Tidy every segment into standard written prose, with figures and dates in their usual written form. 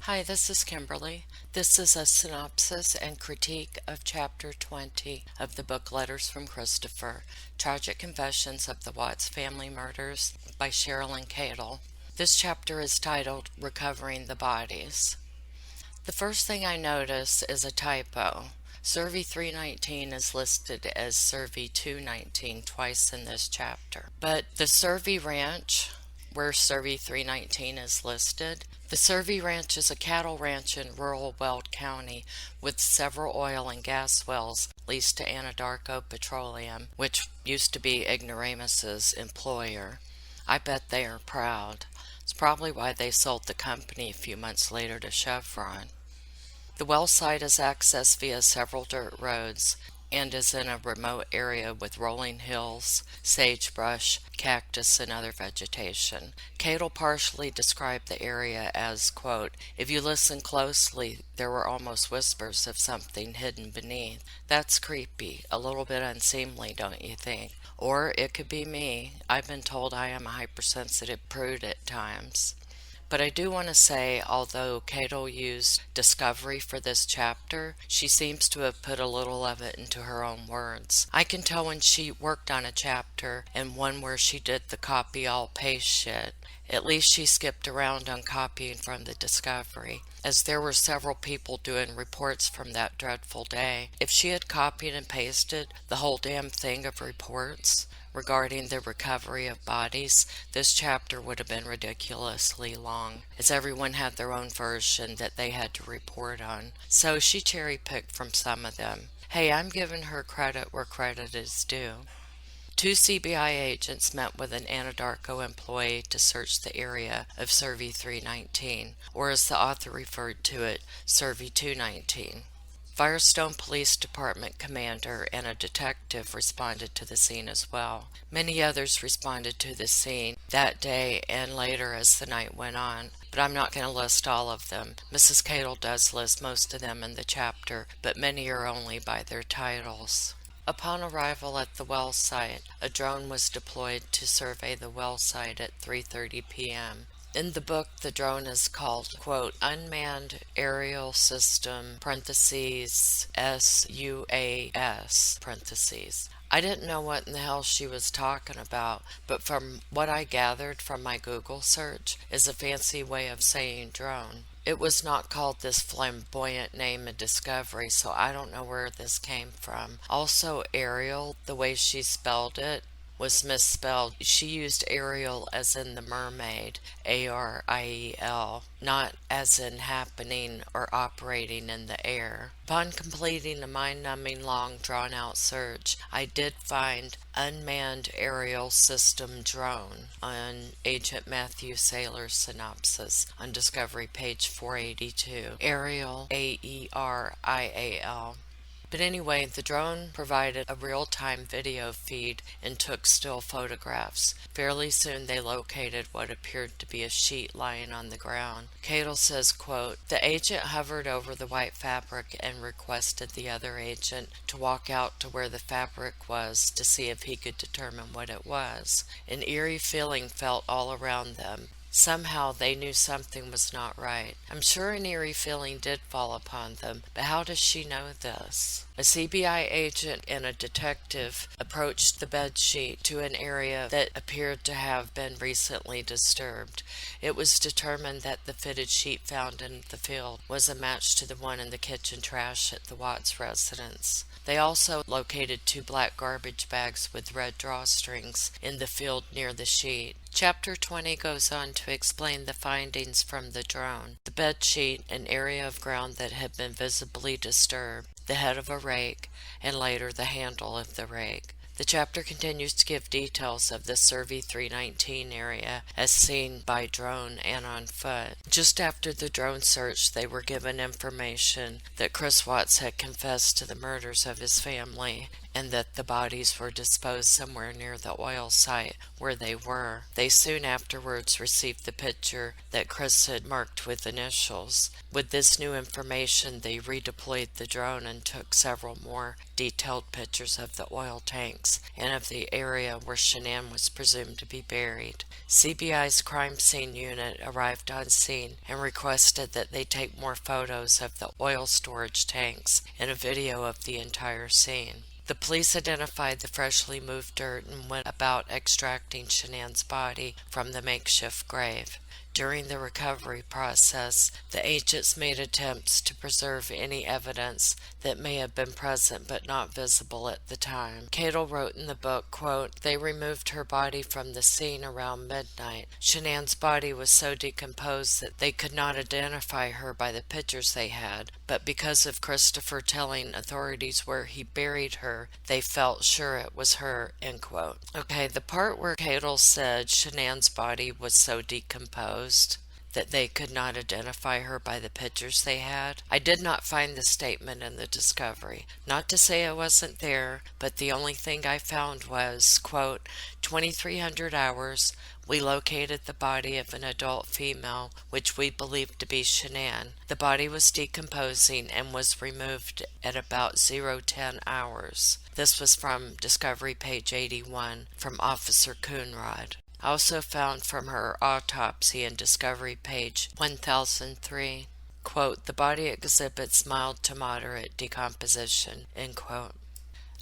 Hi, this is Kimberly. This is a synopsis and critique of Chapter 20 of the book Letters from Christopher, Tragic Confessions of the Watts Family Murders by Cheryln Cadle. This chapter is titled Recovering the Bodies. The first thing I notice is a typo. Servi 319 is listed as Servi 219 twice in this chapter. But the Servi Ranch, where Servi 319 is listed, the Servi Ranch is a cattle ranch in rural Weld County with several oil and gas wells leased to Anadarko Petroleum, which used to be Ignoramus's employer. I bet they are proud. It's probably why they sold the company a few months later to Chevron. The well site is accessed via several dirt roads and is in a remote area with rolling hills, sagebrush, cactus, and other vegetation. Cadle partially described the area as, quote, "If you listen closely, there were almost whispers of something hidden beneath. That's creepy, a little bit unseemly, don't you think? Or it could be me. I've been told I am a hypersensitive prude at times." But I do want to say, although Cadle used discovery for this chapter, she seems to have put a little of it into her own words. I can tell when she worked on a chapter and one where she did the copy all paste shit. At least she skipped around on copying from the discovery, as there were several people doing reports from that dreadful day. If she had copied and pasted the whole damn thing of reports regarding the recovery of bodies, this chapter would have been ridiculously long, as everyone had their own version that they had to report on. So she cherry-picked from some of them. Hey, I'm giving her credit where credit is due. 2 CBI agents met with an Anadarko employee to search the area of Servi 319, or as the author referred to it, Servi 219. Firestone Police Department commander and a detective responded to the scene as well. Many others responded to the scene that day and later as the night went on, but I'm not going to list all of them. Mrs. Cadle does list most of them in the chapter, but many are only by their titles. Upon arrival at the well site, a drone was deployed to survey the well site at 3:30 p.m. In the book, the drone is called, quote, Unmanned Aerial System, parentheses, SUAS, parentheses. I didn't know what in the hell she was talking about, but from what I gathered from my Google search is a fancy way of saying drone. It was not called this flamboyant name in Discovery, so I don't know where this came from. Also, Ariel, the way she spelled it, was misspelled. She used Ariel as in the mermaid, Ariel, not as in happening or operating in the air. Upon completing a mind-numbing, long, drawn-out search, I did find Unmanned Aerial System Drone on Agent Matthew Saylor's synopsis on Discovery page 482. Ariel, Aerial. But anyway, the drone provided a real-time video feed and took still photographs. Fairly soon they located what appeared to be a sheet lying on the ground. Cadle says, quote, The agent hovered over the white fabric and requested the other agent to walk out to where the fabric was to see if he could determine what it was. An eerie feeling felt all around them. Somehow they knew something was not right. I'm sure an eerie feeling did fall upon them, but how does she know this? A CBI agent and a detective approached the bedsheet to an area that appeared to have been recently disturbed. It was determined that the fitted sheet found in the field was a match to the one in the kitchen trash at the Watts residence. They also located 2 black garbage bags with red drawstrings in the field near the sheet. Chapter 20 goes on to explain the findings from the drone. The bed sheet, an area of ground that had been visibly disturbed, the head of a rake, and later the handle of the rake. The chapter continues to give details of the Servi 319 area as seen by drone and on foot. Just after the drone search, they were given information that Chris Watts had confessed to the murders of his family and that the bodies were disposed somewhere near the oil site where they were. They soon afterwards received the picture that Chris had marked with initials. With this new information, they redeployed the drone and took several more detailed pictures of the oil tanks and of the area where Shannan was presumed to be buried. CBI's crime scene unit arrived on scene and requested that they take more photos of the oil storage tanks and a video of the entire scene. The police identified the freshly moved dirt and went about extracting Shannan's body from the makeshift grave. During the recovery process, the agents made attempts to preserve any evidence that may have been present but not visible at the time. Cadle wrote in the book, quote, "They removed her body from the scene around midnight. Shannan's body was so decomposed that they could not identify her by the pictures they had, but because of Christopher telling authorities where he buried her, they felt sure it was her," end quote. Okay, the part where Cadle said Shannan's body was so decomposed that they could not identify her by the pictures they had, I did not find the statement in the discovery. Not to say it wasn't there, but the only thing I found was, quote, 2,300 hours, we located the body of an adult female, which we believed to be Shannan. The body was decomposing and was removed at about 0:10 hours. This was from Discovery page 81 from Officer Coonrod. I also found from her autopsy in Discovery page 1003, quote, "The body exhibits mild to moderate decomposition," end quote.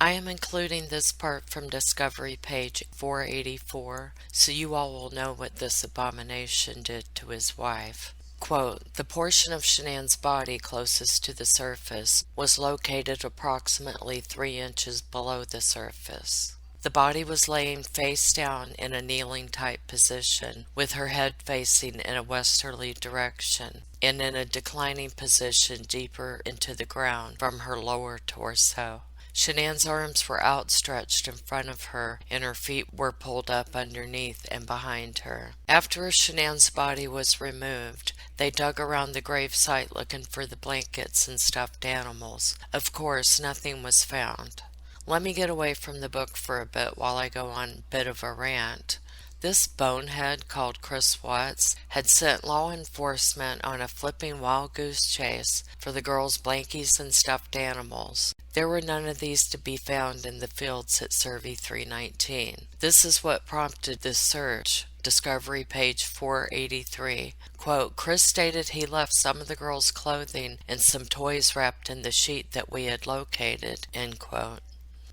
I am including this part from Discovery page 484 so you all will know what this abomination did to his wife. Quote, "The portion of Shannan's body closest to the surface was located approximately 3 inches below the surface. The body was laying face down in a kneeling type position, with her head facing in a westerly direction, and in a declining position deeper into the ground from her lower torso. Shannan's arms were outstretched in front of her, and her feet were pulled up underneath and behind her. After Shannan's body was removed, they dug around the gravesite looking for the blankets and stuffed animals. Of course, nothing was found." Let me get away from the book for a bit while I go on a bit of a rant. This bonehead called Chris Watts had sent law enforcement on a flipping wild goose chase for the girls' blankies and stuffed animals. There were none of these to be found in the fields at CERVI 319. This is what prompted this search. Discovery page 483. Quote, "Chris stated he left some of the girls' clothing and some toys wrapped in the sheet that we had located," end quote.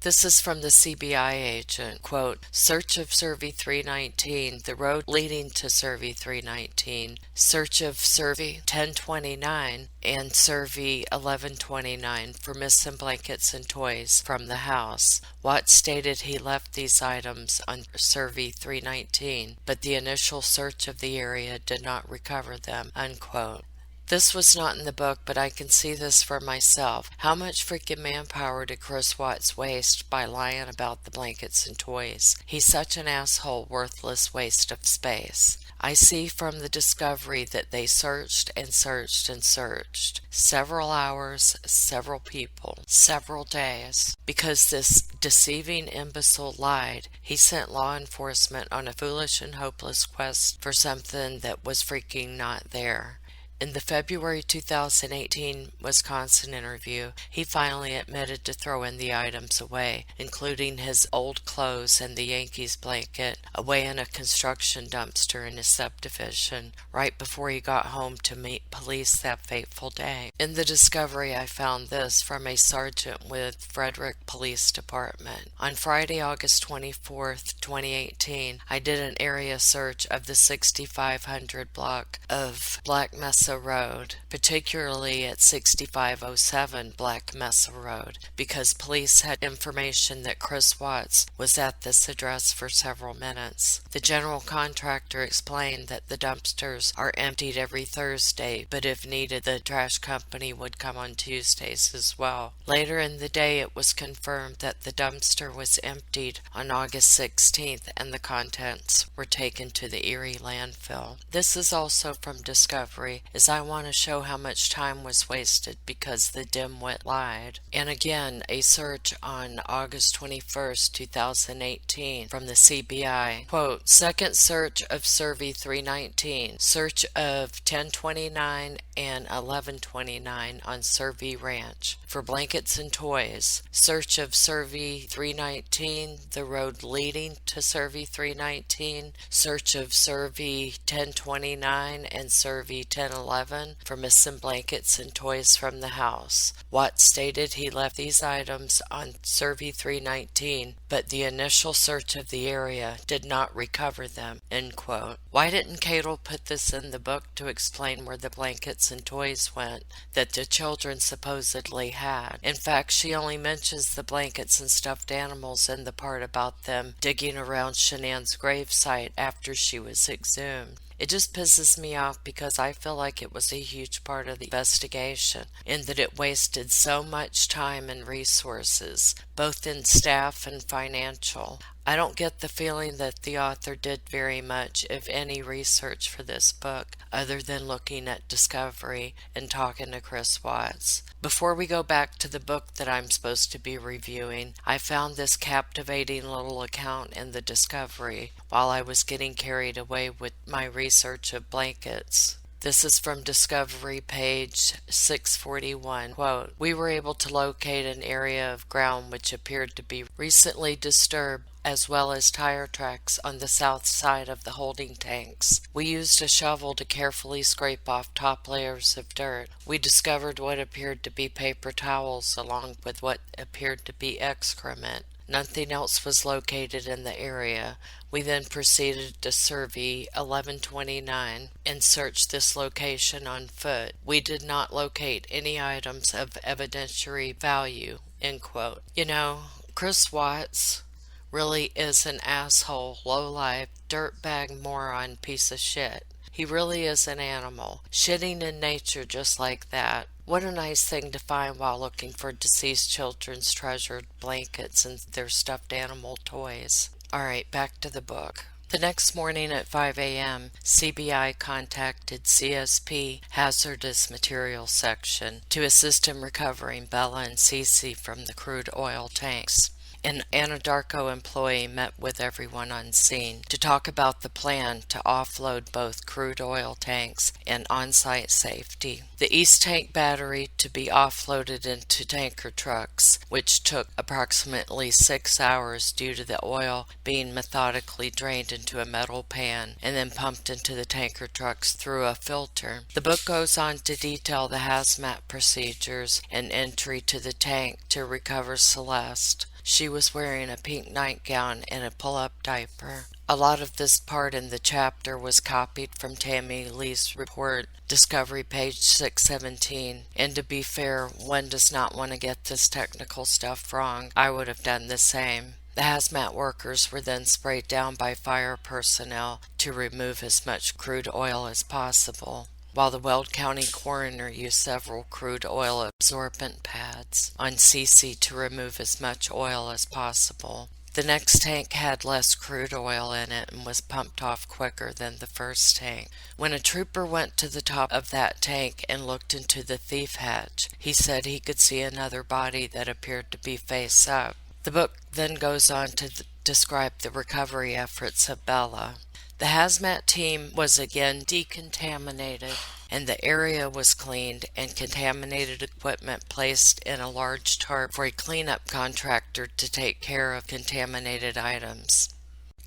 This is from the CBI agent. Quote, "Search of CERVI 319, the road leading to CERVI 319, search of CERVI 1029 and CERVI 1129 for missing blankets and toys from the house. Watts stated he left these items on CERVI 319, but the initial search of the area did not recover them," unquote. This was not in the book, but I can see this for myself. How much freaking manpower did Chris Watts waste by lying about the blankets and toys? He's such an asshole, worthless waste of space. I see from the discovery that they searched and searched and searched. Several hours, several people, several days. Because this deceiving imbecile lied, he sent law enforcement on a foolish and hopeless quest for something that was freaking not there. In the February 2018 Wisconsin interview, he finally admitted to throwing the items away, including his old clothes and the Yankees blanket, away in a construction dumpster in his subdivision, right before he got home to meet police that fateful day. In the discovery, I found this from a sergeant with Frederick Police Department. On Friday, August 24th, 2018, I did an area search of the 6500 block of Black Mesa Road, particularly at 6507 Black Mesa Road, because police had information that Chris Watts was at this address for several minutes. The general contractor explained that the dumpsters are emptied every Thursday, but if needed, the trash company would come on Tuesdays as well. Later in the day, it was confirmed that the dumpster was emptied on August 16th and the contents were taken to the Erie landfill. This is also from Discovery is I want to show how much time was wasted because the dimwit lied. And again, a search on August 21st, 2018 from the CBI. Quote, second search of Servi 319, search of 1029 and 1129 on Servi Ranch for blankets and toys. Search of Servi 319, the road leading to Servi 319. Search of Servi 1029 and Servi 1011 for missing blankets and toys from the house. Watts stated he left these items on Servi 319, but the initial search of the area did not recover them, end quote. Why didn't Cadle put this in the book to explain where the blankets and toys went that the children supposedly had? In fact, she only mentions the blankets and stuffed animals in the part about them digging around Shannan's gravesite after she was exhumed. It just pisses me off because I feel like it was a huge part of the investigation in that it wasted so much time and resources, both in staff and financial. I don't get the feeling that the author did very much, if any, research for this book, other than looking at Discovery and talking to Chris Watts. Before we go back to the book that I'm supposed to be reviewing, I found this captivating little account in the Discovery while I was getting carried away with my research of blankets. This is from Discovery, page 641. Quote, we were able to locate an area of ground which appeared to be recently disturbed, as well as tire tracks on the south side of the holding tanks. We used a shovel to carefully scrape off top layers of dirt. We discovered what appeared to be paper towels along with what appeared to be excrement. Nothing else was located in the area. We then proceeded to Servi 1129 and searched this location on foot. We did not locate any items of evidentiary value, end quote. You know, Chris Watts really is an asshole, lowlife, dirtbag, moron, piece of shit. He really is an animal, shitting in nature just like that. What a nice thing to find while looking for deceased children's treasured blankets and their stuffed animal toys. Alright, back to the book. The next morning at 5 a.m., CBI contacted CSP Hazardous Materials Section to assist in recovering Bella and Cece from the crude oil tanks. An Anadarko employee met with everyone on scene to talk about the plan to offload both crude oil tanks and on-site safety. The East Tank battery to be offloaded into tanker trucks, which took approximately 6 hours due to the oil being methodically drained into a metal pan and then pumped into the tanker trucks through a filter. The book goes on to detail the hazmat procedures and entry to the tank to recover Celeste. She was wearing a pink nightgown and a pull-up diaper. A lot of this part in the chapter was copied from Tammy Lee's report, Discovery, page 617. And to be fair, one does not want to get this technical stuff wrong. I would have done the same. The hazmat workers were then sprayed down by fire personnel to remove as much crude oil as possible, while the Weld County coroner used several crude oil absorbent pads on Cece to remove as much oil as possible. The next tank had less crude oil in it and was pumped off quicker than the first tank. When a trooper went to the top of that tank and looked into the thief hatch, he said he could see another body that appeared to be face up. The book then goes on to describe the recovery efforts of Bella. The hazmat team was again decontaminated, and the area was cleaned and contaminated equipment placed in a large tarp for a cleanup contractor to take care of contaminated items.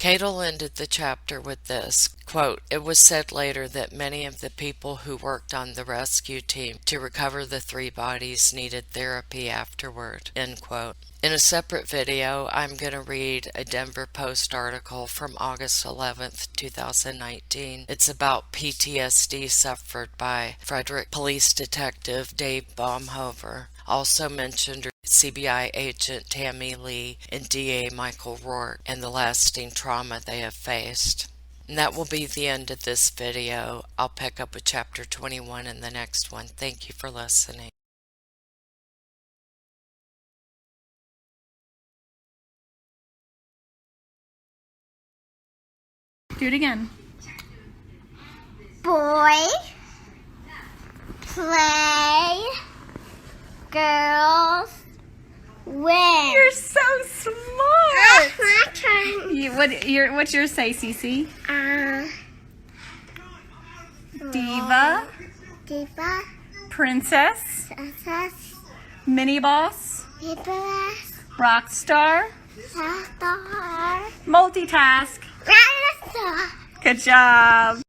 Cadle ended the chapter with this, quote, it was said later that many of the people who worked on the rescue team to recover the 3 bodies needed therapy afterward, end quote. In a separate video, I'm going to read a Denver Post article from August 11th, 2019. It's about PTSD suffered by Frederick Police Detective Dave Baumhover. Also mentioned CBI agent Tammy Lee and DA Michael Rourke and the lasting trauma they have faced. And that will be the end of this video. I'll pick up with chapter 21 in the next one. Thank you for listening. Do it again. Boy Play. Girls. Win. You're so smart. My turn. What's yours say, Cece? Diva. Diva. Princess. Princess. Mini boss. Princess. Rock star. Star. Multitask. Dinosaur. Good job.